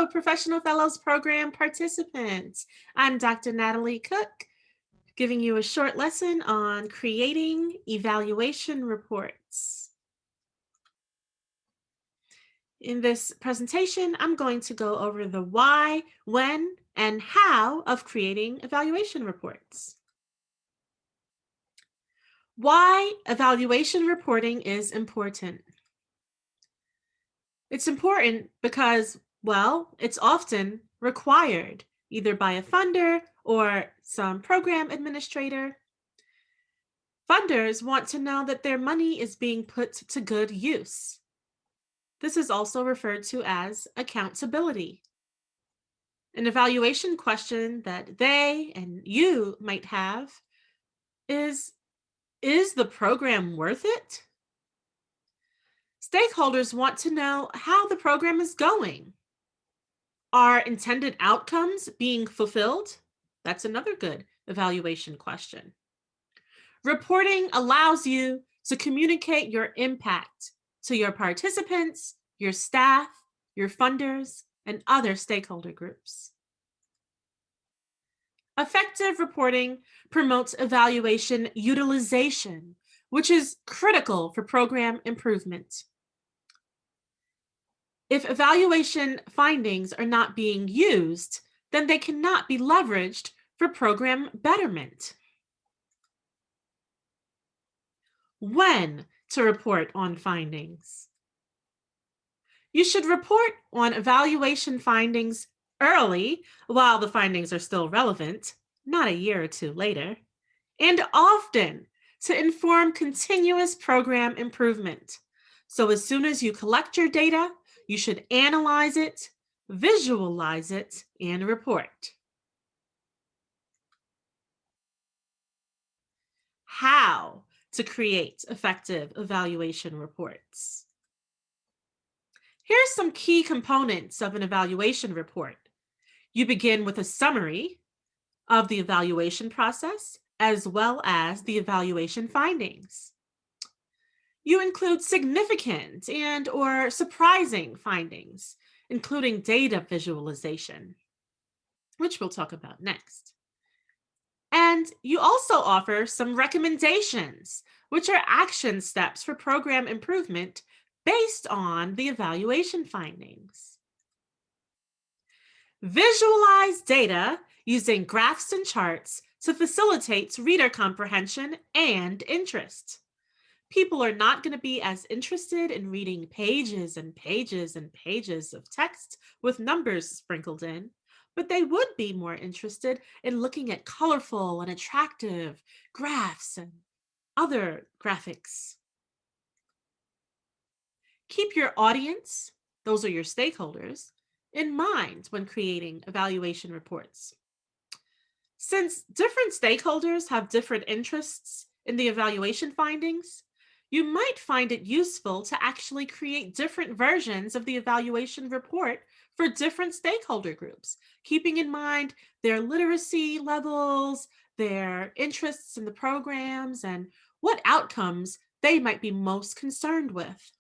Professional Fellows Program participants. I'm Dr. Natalie Cook, giving you a short lesson on creating evaluation reports. In this presentation, I'm going to go over the why, when, and how of creating evaluation reports. Why evaluation reporting is important. It's important because, well, it's often required, either by a funder or some program administrator. Funders want to know that their money is being put to good use. This is also referred to as accountability. An evaluation question that they and you might have is the program worth it? Stakeholders want to know how the program is going. Are intended outcomes being fulfilled? That's another good evaluation question. Reporting allows you to communicate your impact to your participants, your staff, your funders, and other stakeholder groups. Effective reporting promotes evaluation utilization, which is critical for program improvement. If evaluation findings are not being used, then they cannot be leveraged for program betterment. When to report on findings. You should report on evaluation findings early while the findings are still relevant, not a year or two later, and often to inform continuous program improvement. So as soon as you collect your data, you should analyze it, visualize it, and report. How to create effective evaluation reports. Here's some key components of an evaluation report. You begin with a summary of the evaluation process as well as the evaluation findings. You include significant and/or surprising findings, including data visualization, which we'll talk about next. And you also offer some recommendations, which are action steps for program improvement based on the evaluation findings. Visualize data using graphs and charts to facilitate reader comprehension and interest. People are not going to be as interested in reading pages and pages and pages of text with numbers sprinkled in, but they would be more interested in looking at colorful and attractive graphs and other graphics. Keep your audience, those are your stakeholders, in mind when creating evaluation reports. Since different stakeholders have different interests in the evaluation findings, you might find it useful to actually create different versions of the evaluation report for different stakeholder groups, keeping in mind their literacy levels, their interests in the programs, and what outcomes they might be most concerned with.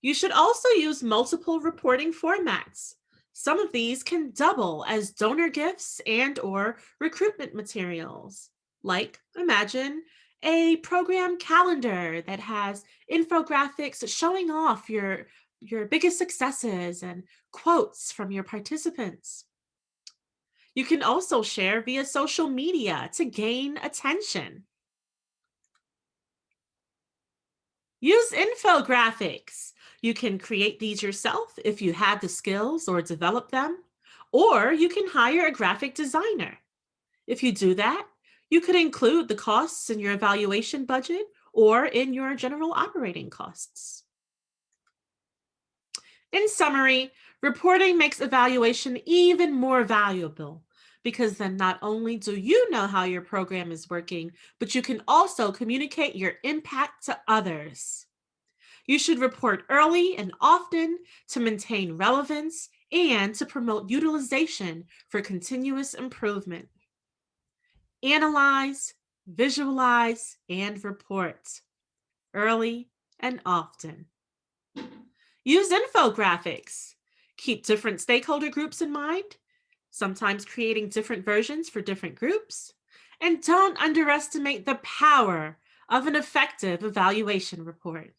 You should also use multiple reporting formats. Some of these can double as donor gifts and/or recruitment materials. Like, imagine a program calendar that has infographics showing off your biggest successes and quotes from your participants. You can also share via social media to gain attention. Use infographics. You can create these yourself if you have the skills or develop them, or you can hire a graphic designer. If you do that, you could include the costs in your evaluation budget or in your general operating costs. In summary, reporting makes evaluation even more valuable because then not only do you know how your program is working, but you can also communicate your impact to others. You should report early and often to maintain relevance and to promote utilization for continuous improvement. Analyze, visualize, and report early and often. Use infographics. Keep different stakeholder groups in mind, sometimes creating different versions for different groups. And don't underestimate the power of an effective evaluation report.